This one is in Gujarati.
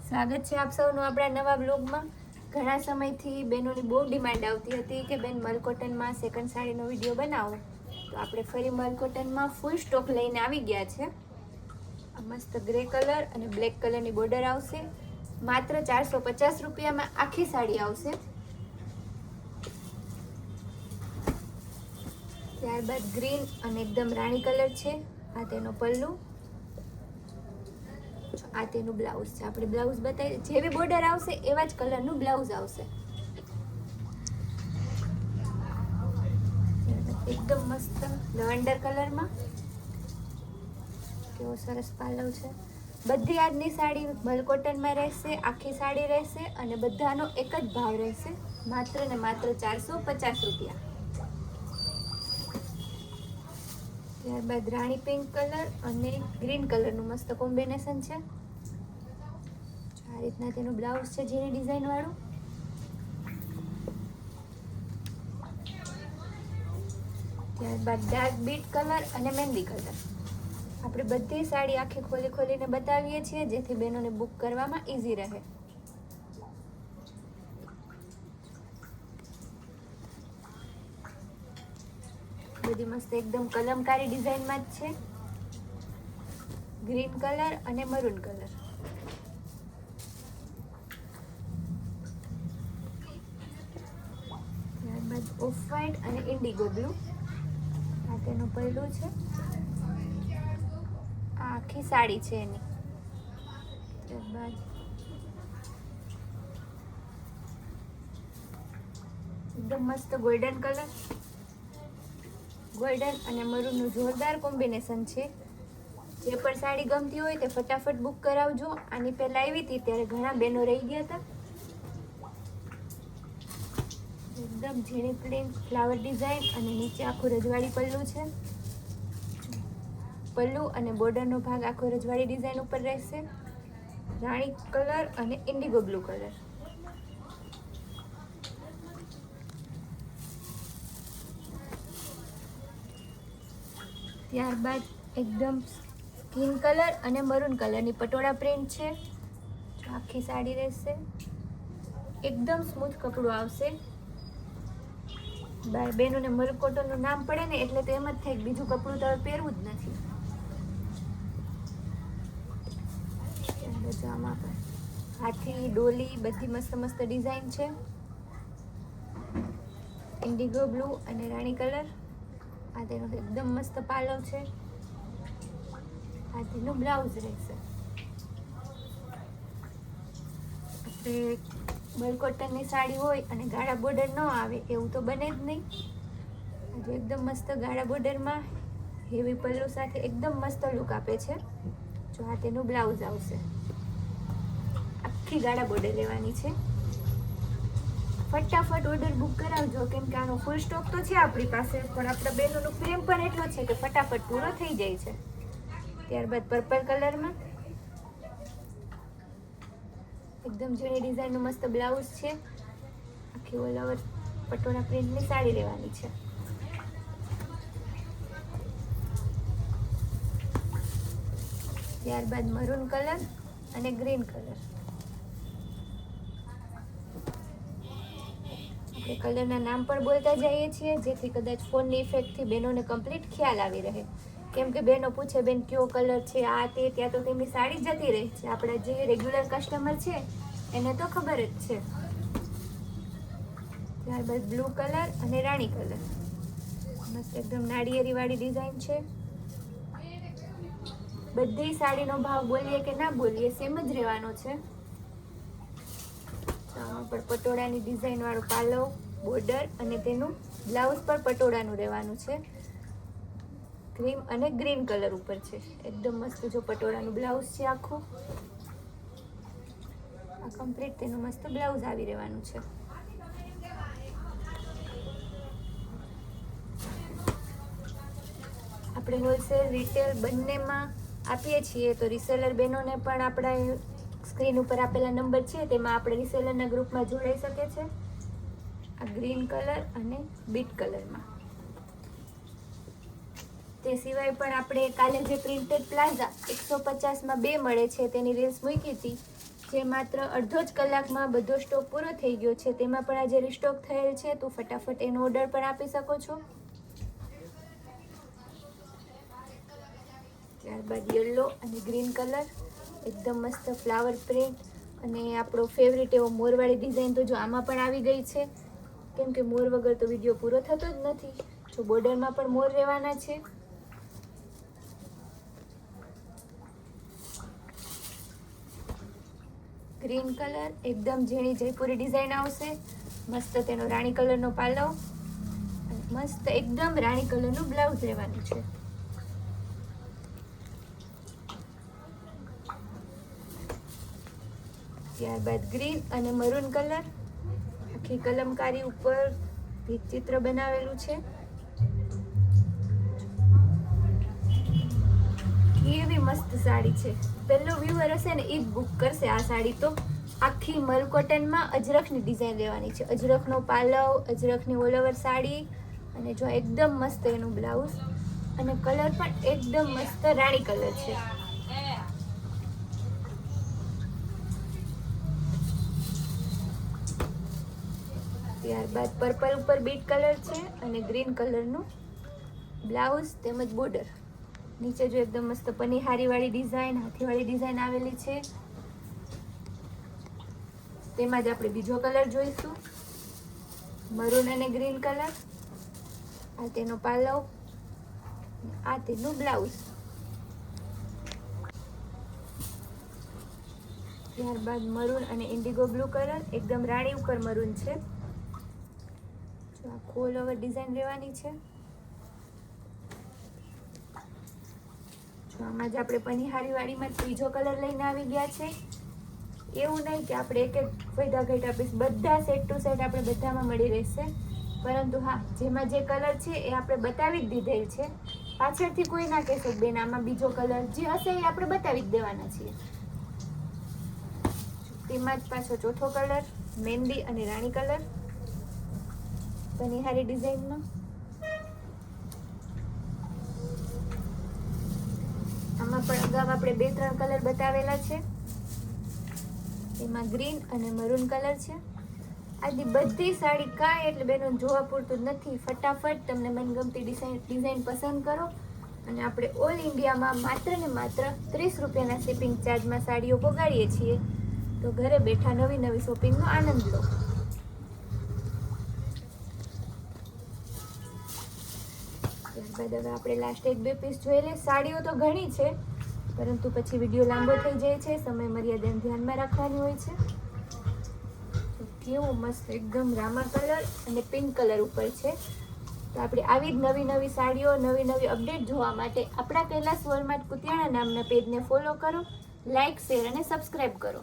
સ્વાગત છે આપ સૌનું આપણા નવા બ્લોગમાં। ઘણા સમયથી બેનોની બહુ ડિમાન્ડ આવતી હતી કે બેન મલ કોટનમાં સેકન્ડ સાડીનો વિડીયો બનાવો, તો આપણે ફરી મલ કોટનમાં ફૂલ સ્ટોક લઈને આવી ગયા છે। આ મસ્ત ગ્રે કલર અને બ્લેક કલરની બોર્ડર આવશે। માત્ર 450 રૂપિયામાં આખી સાડી આવશે। ત્યારબાદ ગ્રીન અને એકદમ રાણી કલર છે। આ તેનો પલ્લુ, આ તેનું બ્લાઉઝ છે। આપણે બ્લાઉઝ બતાવી, જેવી બોર્ડર આવશે એવા જ કલરનું બ્લાઉઝ આવશે। એકદમ મસ્ત લવેન્ડર કલરમાં, કેવો સરસ પાલવ છે। બધી આજની સાડી મલ કોટનમાં રહેશે, આખી સાડી રહેશે અને બધાનો એક જ ભાવ રહેશે, માત્ર ને માત્ર 450 રૂપિયા। ત્યારબાદ રાણી પિંક કલર અને ગ્રીન કલરનું મસ્ત કોમ્બિનેશન છે। આ રીતના તેનું બ્લાઉઝ છે ઝીણી ડિઝાઇન વાળું। ત્યારબાદ ડાર્ક બીટ કલર અને મહેંદી કલર। આપણે બધી સાડી આખી ખોલીને બતાવીએ છીએ જેથી બહેનોને બુક કરવામાં ઈઝી રહે। બધી મસ્ત એકદમ કલમકારી ડિઝાઇનમાં જ છે। ગ્રીન કલર અને મરૂન કલર। ત્યારબાદ ઓફ વ્હાઇટ અને ઇન્ડિગો બ્લુ। આ તેનું પલ્લું છે, આ આખી સાડી છે એની। ત્યારબાદ એકદમ મસ્ત ગોલ્ડન કલર, ગોલ્ડન અને મરૂનનું જોરદાર કોમ્બિનેશન છે। જે પણ સાડી ગમતી હોય તે ફટાફટ બુક કરાવજો। આની પહેલા આવી હતી ત્યારે ઘણા બહેનો રહી ગયા હતા। એકદમ ઝીણી પ્લેન ફ્લાવર ડિઝાઇન અને નીચે આખું રજવાડી પલ્લું છે। પલ્લુ અને બોર્ડરનો ભાગ આખો રજવાડી ડિઝાઇન ઉપર રહેશે। રાણી કલર અને ઇન્ડિગો બ્લુ કલર। ત્યારબાદ એકદમ સ્કિન કલર અને મરૂન કલરની પટોળા પ્રિન્ટ છે। આખી સાડી રહેશે, એકદમ સ્મૂથ કપડું આવશે। બહેનોને મલ કોટનનું નામ પડે ને એટલે તો એમ જ થાય બીજું કપડું તો પહેરવું જ નથી। આમાં હાથી, ડોલી બધી મસ્ત મસ્ત ડિઝાઇન છે। ઇન્ડિગો બ્લુ અને રાણી કલર। આ તેનો એકદમ મસ્ત પાલવ છે। આ તેનું બ્લાઉઝ રહેશે। આપણે મલ કોટનની સાડી હોય અને ગાળા બોર્ડર ન આવે એવું તો બને જ નહીં। આજે એકદમ મસ્ત ગાળા બોર્ડરમાં હેવી પલ્લુ સાથે એકદમ મસ્ત લુક આપે છે। જો આ તેનું બ્લાઉઝ આવશે, આખી ગાળા બોર્ડર લેવાની છે। ફટાફટ ઓર્ડર બુક કરાવજો, કેમ કે આનો ફૂલ સ્ટોક તો છે આપણી પાસે, પણ આપણા બહેનોનો પ્રેમ પણ એટલો છે કે ફટાફટ પૂરો થઈ જાય છે। ત્યારબાદ પર્પલ કલરમાં એકદમ ઝીણી ડિઝાઇનનું મસ્ત બ્લાઉઝ છે। આખી ઓલ ઓવર પટોળા પ્રિન્ટની સાડી લેવાની છે। ત્યારબાદ મરૂન કલર અને ગ્રીન કલર। આપણે કલરના નામ પણ બોલતા જઈએ છીએ જેથી કદાચ ફોનની ઇફેક્ટથી બહેનોને કમ્પ્લીટ ખ્યાલ આવી રહે। કેમ કે બહેનો પૂછે બેન કયો કલર છે, આ તે, ત્યાં તો તેમની સાડી જતી રહે છે। આપણા જે રેગ્યુલર કસ્ટમર છે એને તો ખબર જ છે। ત્યારબાદ બ્લુ કલર અને રાણી કલર। મસ્ત એકદમ નાળિયેરી વાળી ડિઝાઇન છે। બધી સાડીનો ભાવ બોલીએ કે ના બોલીએ સેમ જ રહેવાનો છે। આમાં પણ પટોળાની ડિઝાઇન વાળું પાલવ, બોર્ડર અને તેનું બ્લાઉઝ પર પટોળાનું રહેવાનું છે। ક્રીમ અને ગ્રીન કલર ઉપર છે। એકદમ મસ્ત જો પટોળાનું બ્લાઉઝ છે આખું। આ કમ્પ્લીટ તેનું મસ્ત બ્લાઉઝ આવી રહેવાનું છે। આપણે હોલસેલ રિટેલ બંનેમાં આપીએ છીએ, તો રિસેલર બહેનોને પણ આપણા સ્ક્રીન ઉપર આપેલા નંબર છે તેમાં આપણે રિસેલરના ગ્રુપમાં જોડાઈ શકે છે। આ ગ્રીન કલર અને બીટ કલરમાં। તે સિવાય પણ આપણે કાલે જે પ્રિન્ટેડ પ્લાઝા 150માં 2 મળે છે તેની રીલ્સ મૂકી હતી, જે માત્ર અડધો જ કલાકમાં બધો સ્ટોક પૂરો થઈ ગયો છે, તેમાં પણ આજે રિસ્ટોક થયેલ છે, તો ફટાફટ એનો ઓર્ડર પણ આપી શકો છો. ત્યારબાદ યલો અને ગ્રીન કલર, એકદમ મસ્ત ફ્લાવર પ્રિન્ટ અને આપણો ફેવરિટ એવો મોરવાળી ડિઝાઇન તો જો આમાં પણ આવી ગઈ છે, કેમ કે મોર વગર તો વિડીયો પૂરો થતો જ નથી. જો બોર્ડરમાં પણ મોર રહેવાના છે. ગ્રીન કલર, એકદમ ઝીણી જયપુરી ડિઝાઇન આવશે. મસ્ત તેનો રાણી કલરનો પાલવ, મસ્ત એકદમ રાણી કલરનું બ્લાઉઝ રહેવાનું છે. ત્યારબાદ ગ્રીન અને મરૂન કલર, આખી કલમકારી ઉપર ચિત્ર બનાવેલું છે. કેવી મસ્ત સાડી છે. પહેલો વ્યુઅર હશે ને એ જ બુક કરશે આ સાડી. તો આખી મલ કોટનમાં અજરખની ડિઝાઇન લેવાની છે. અજરખનો પાલવ, અજરખની ઓલ ઓવર સાડી અને જો એકદમ મસ્ત એનું બ્લાઉઝ અને કલર પણ એકદમ મસ્ત રાણી કલર છે. ત્યારબાદ પર્પલ ઉપર બીટ કલર છે અને ગ્રીન કલરનું બ્લાઉઝ તેમજ બોર્ડર. નીચે જો એકદમ મસ્ત પનીહારી વાળી ડિઝાઇન, હાથીવાળી ડિઝાઇન આવેલી છે. તેમાં જ આપણે બીજો કલર જોઈશું, મરૂન અને ગ્રીન કલર. આ તેનો પાલવ, આ તેનું બ્લાઉઝ. ત્યારબાદ મરૂન અને ઇન્ડિગો બ્લુ કલર, એકદમ રાણી ઉપર મરૂન છે. જો આખું ઓલ ઓવર ડિઝાઇન રહેવાની છે. જો આમાં જ આપણે પનીહારી વાળીમાં ત્રીજો કલર લઈને આવી ગયા છે. એવું નહીં કે આપણે એક એક ફાયદા ઘટા પીસ બધા સેટ ટુ સેટ આપણે બધામાં મળી રહેશે, પરંતુ હા, જેમાં જે કલર છે એ આપણે બતાવી જ દીધેલ છે. પાછળથી કોઈ ના કહેશો બેન આમાં બીજો કલર જે હશે એ આપણે બતાવી જ દેવાના છીએ. તેમાં જ પાછો ચોથો કલર, મહેંદી અને રાણી કલર, પનીહારી ડિઝાઇનનો. આમાં પણ અગાઉ આપણે 2-3 કલર બતાવેલા છે. એમાં ગ્રીન અને મરૂન કલર છે. આજની બધી સાડી કાંઈ એટલે બેનો જોવા પૂરતું જ નથી. ફટાફટ તમને મનગમતી ડિઝાઇન પસંદ કરો અને આપણે ઓલ ઇન્ડિયામાં માત્ર ને માત્ર 30 રૂપિયાના શિપિંગ ચાર્જમાં સાડીઓ પહોંચાડીએ છીએ. તો ઘરે બેઠા નવી નવી શોપિંગનો આનંદ લો. ત્યારબાદ હવે આપણે લાસ્ટ 1-2 પીસ જોઈ લઈએ. સાડીઓ તો ઘણી છે, પરંતુ પછી વિડીયો લાંબો થઈ જાય છે, સમય મર્યાદાને ધ્યાનમાં રાખવાની હોય છે. તો કેવો મસ્ત એકદમ રામા કલર અને પિંક કલર ઉપર છે. તો આપણે આવી જ નવી નવી સાડીઓ, નવી નવી અપડેટ જોવા માટે આપણા કૈલાસ વોલમાર્ટ કુતિયાણા નામના પેજને ફોલો કરો, લાઇક, શેર અને સબસ્ક્રાઈબ કરો.